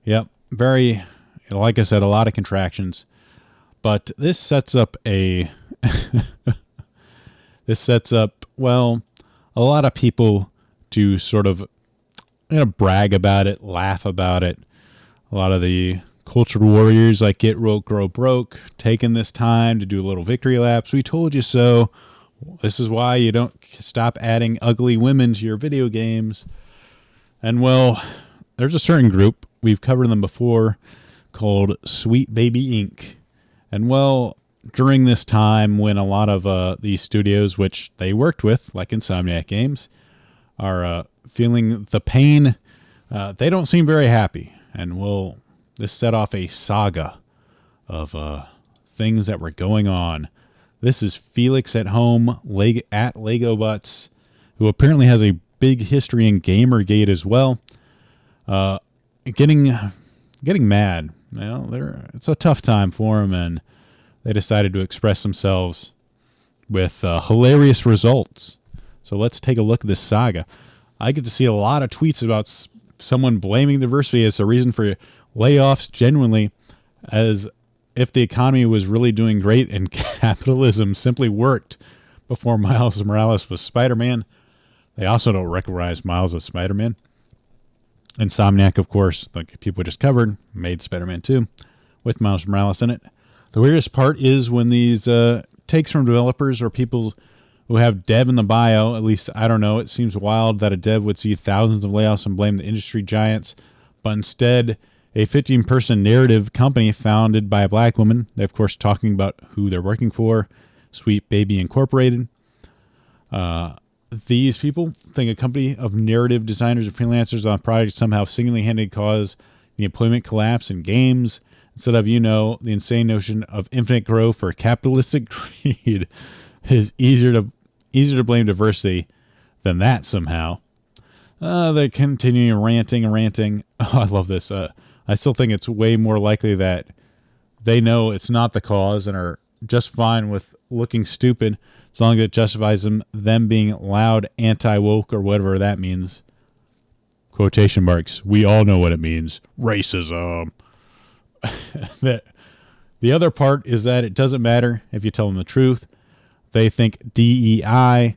Yep. Very, like I said, a lot of contractions. But this sets up a well, a lot of people to sort of brag about it, laugh about it. A lot of the cultured warriors like Get Woke, Grow Broke, taking this time to do a little victory laps. We told you so. This is why you don't stop adding ugly women to your video games. And well, there's a certain group, we've covered them before, called Sweet Baby Inc. And well, during this time when a lot of these studios, which they worked with, like Insomniac Games, are feeling the pain, they don't seem very happy. And well, this set off a saga of things that were going on. This is Felix at home at Lego Butts, who apparently has a big history in Gamergate as well. Getting mad. It's a tough time for him, and they decided to express themselves with hilarious results. So let's take a look at this saga. I get to see a lot of tweets about someone blaming diversity as a reason for layoffs, genuinely, as if the economy was really doing great and capitalism simply worked before Miles Morales was Spider-Man. They also don't recognize Miles as Spider-Man. Insomniac, of course, like people just covered, made Spider-Man 2 with Miles Morales in it. The weirdest part is when these takes from developers or people who have dev in the bio, at least, I don't know, it seems wild that a dev would see thousands of layoffs and blame the industry giants, but instead a 15-person narrative company founded by a black woman. They're, of course, talking about who they're working for, Sweet Baby Incorporated. These people think a company of narrative designers and freelancers on projects somehow single-handedly caused the employment collapse in games instead of, the insane notion of infinite growth for capitalistic greed. Is easier to blame diversity than that somehow. They're continuing ranting. Oh, I love this. I still think it's way more likely that they know it's not the cause and are just fine with looking stupid as long as it justifies them being loud anti-woke or whatever that means. Quotation marks. We all know what it means. Racism. The other part is that it doesn't matter if you tell them the truth. They think DEI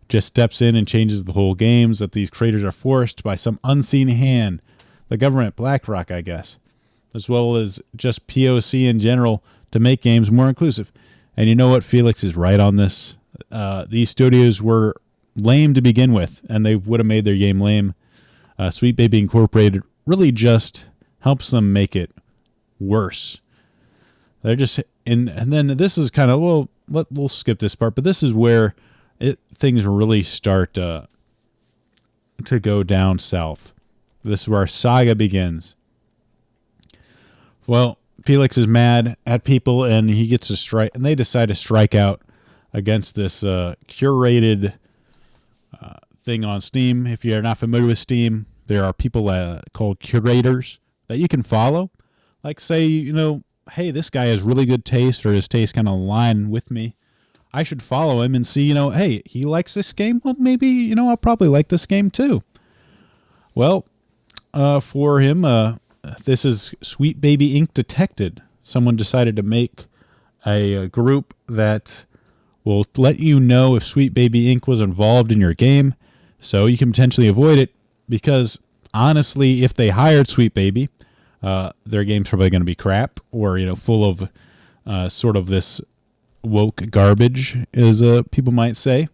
just steps in and changes the whole games, that these creators are forced by some unseen hand, the government, BlackRock, I guess, as well as just POC in general, to make games more inclusive. And you know what? Felix is right on this. These studios were lame to begin with, and they would have made their game lame. Sweet Baby Incorporated really just helps them make it worse. They're just and then this is kind of, well, we'll skip this part, but this is where things really start to go down south. This is where our saga begins. Well, Felix is mad at people, and he gets a strike, and they decide to strike out against this curated thing on Steam. If you're not familiar with Steam, there are people called curators that you can follow. Like, say, hey, this guy has really good taste, or his taste kind of align with me. I should follow him and see, hey, he likes this game. Well, maybe, I'll probably like this game too. Well, for him, this is Sweet Baby Inc. Detected. Someone decided to make a group that will let you know if Sweet Baby Inc. was involved in your game, so you can potentially avoid it, because honestly, if they hired Sweet Baby, their game's probably going to be crap, or, full of sort of this woke garbage, as people might say.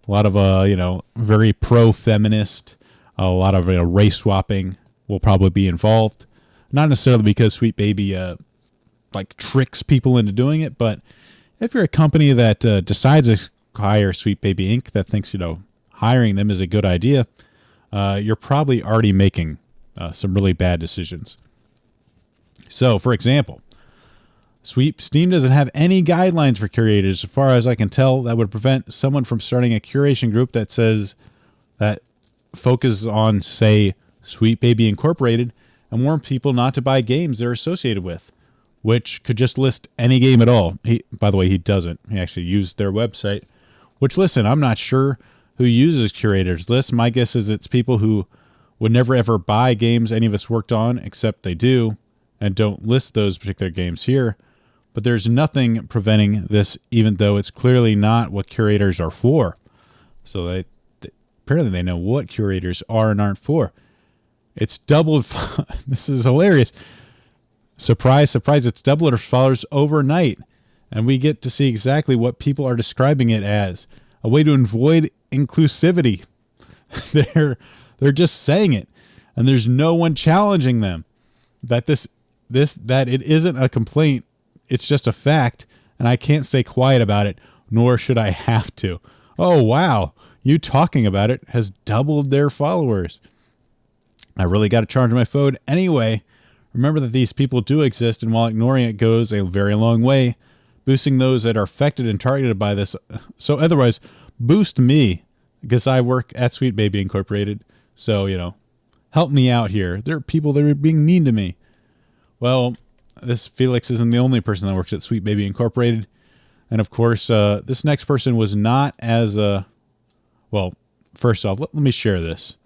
A lot of, very pro-feminist, a lot of race swapping will probably be involved. Not necessarily because Sweet Baby tricks people into doing it, but if you're a company that decides to hire Sweet Baby Inc., that thinks, hiring them is a good idea, you're probably already making some really bad decisions. So, for example, Steam doesn't have any guidelines for curators, as far as I can tell, that would prevent someone from starting a curation group that focuses on, say, Sweet Baby Incorporated, and warn people not to buy games they're associated with, which could just list any game at all. By the way, he doesn't. He actually used their website, which, listen, I'm not sure who uses curators lists. My guess is it's people who would never ever buy games any of us worked on, except they do, and don't list those particular games here. But there's nothing preventing this, even though it's clearly not what curators are for. So apparently they know what curators are and aren't for. It's doubled. This is hilarious. Surprise, surprise. It's doubled our followers overnight. And we get to see exactly what people are describing it as. A way to avoid inclusivity. They're just saying it. And there's no one challenging them. That that it isn't a complaint. It's just a fact. And I can't stay quiet about it, nor should I have to. Oh, wow. You talking about it has doubled their followers. I really got to charge my phone. Anyway, remember that these people do exist, and while ignoring it goes a very long way, boosting those that are affected and targeted by this. So otherwise, boost me, because I work at Sweet Baby Incorporated. So, help me out here. There are people that are being mean to me. Well, this Felix isn't the only person that works at Sweet Baby Incorporated. And of course, this next person was not as, well, first off, let me share this.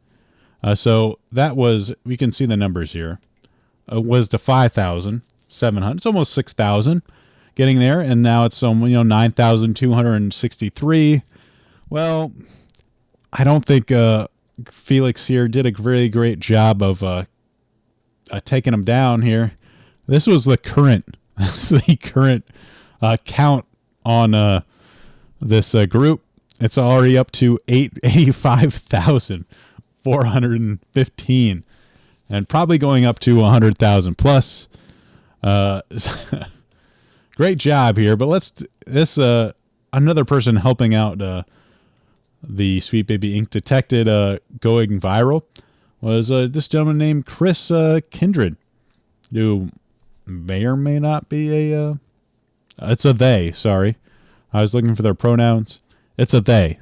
So that was, we can see the numbers here. Was to 5,700. It's almost 6,000 getting there. And now it's 9,263. Well, I don't think Felix here did a really great job of taking them down here. This was the current, count on this group. It's already up to 85,415 and probably going up to 100,000 plus. Great job here, but another person helping out the Sweet Baby Inc. detected going viral was this gentleman named Chris Kindred, who may or may not be it's a they, sorry. I was looking for their pronouns. It's a they.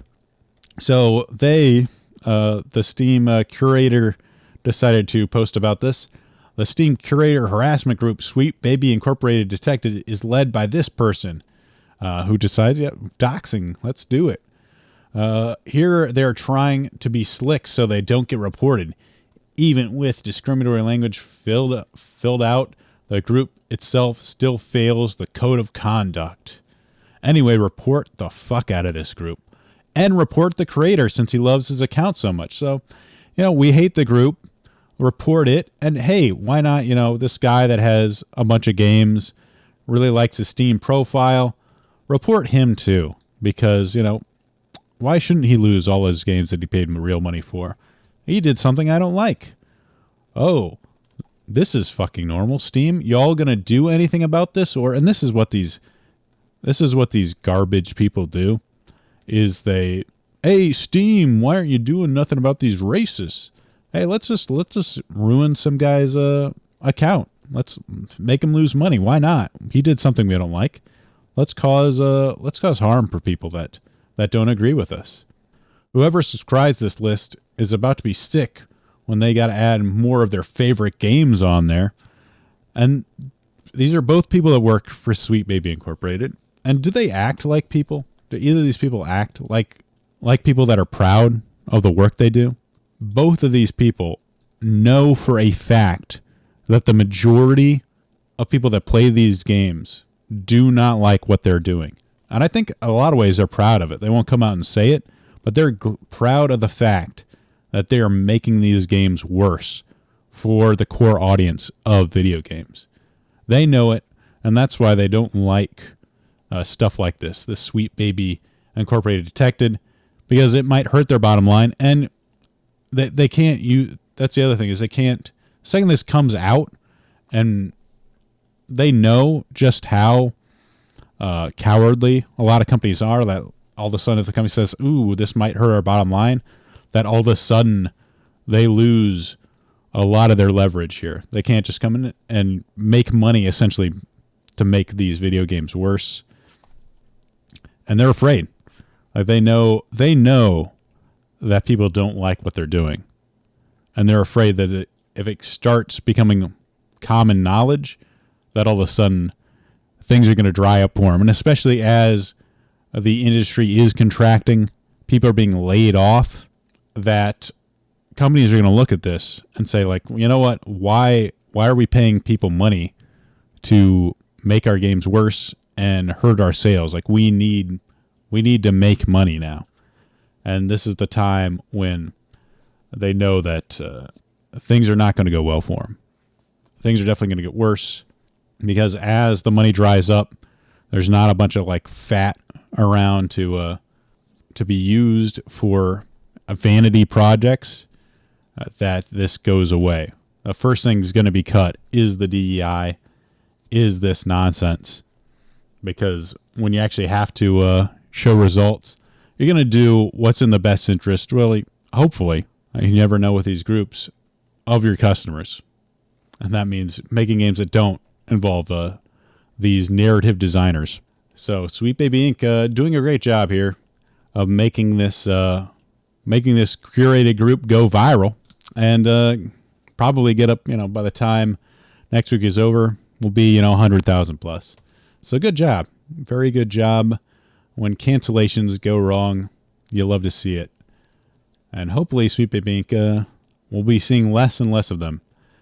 So they, the Steam curator, decided to post about this. The Steam curator harassment group Sweet Baby Incorporated detected is led by this person who decides, doxing, let's do it. Here they're trying to be slick so they don't get reported. Even with discriminatory language filled out, the group itself still fails the code of conduct. Anyway, report the fuck out of this group. And report the creator since he loves his account so much. So, we hate the group. Report it. And hey, why not, this guy that has a bunch of games, really likes his Steam profile, report him too. Because, why shouldn't he lose all his games that he paid real money for? He did something I don't like. Oh, this is fucking normal. Steam, y'all gonna do anything about this? And this is what these garbage people do, is hey, Steam, why aren't you doing nothing about these racists? Hey, let's just ruin some guy's account. Let's make him lose money. Why not? He did something we don't like. Let's cause harm for people that don't agree with us. Whoever subscribes this list is about to be sick when they got to add more of their favorite games on there. And these are both people that work for Sweet Baby Incorporated. And do they act like people? Do either of these people act like people that are proud of the work they do? Both of these people know for a fact that the majority of people that play these games do not like what they're doing. And I think a lot of ways they're proud of it. They won't come out and say it, but they're proud of the fact that they are making these games worse for the core audience of video games. They know it, and that's why they don't like stuff like this Sweet Baby Incorporated detected, because it might hurt their bottom line, and they can't use. That's the other thing, is they can't. Second this comes out, and they know just how cowardly a lot of companies are, that all of a sudden if the company says, ooh, this might hurt our bottom line, that all of a sudden they lose a lot of their leverage here. They can't just come in and make money essentially to make these video games worse. And they're afraid. Like they know that people don't like what they're doing. And they're afraid that if it starts becoming common knowledge, that all of a sudden things are going to dry up for them. And especially as the industry is contracting, people are being laid off, that companies are going to look at this and say, like, you know what? Why are we paying people money to make our games worse and hurt our sales? Like, we need to make money now. And this is the time when they know that things are not going to go well for them. Things are definitely going to get worse because as the money dries up, there's not a bunch of like fat around to be used for vanity projects. That this goes away. The first thing is going to be cut is the DEI, is this nonsense. Because when you actually have to show results, you're going to do what's in the best interest, really, hopefully. You never know with these groups, of your customers. And that means making games that don't involve these narrative designers. So Sweet Baby Inc. Doing a great job here of making this curated group go viral. And probably get up, by the time next week is over, we'll be, 100,000 plus. So good job. Very good job. When cancellations go wrong, you love to see it. And hopefully Sweet Baby Inc. We'll be seeing less and less of them.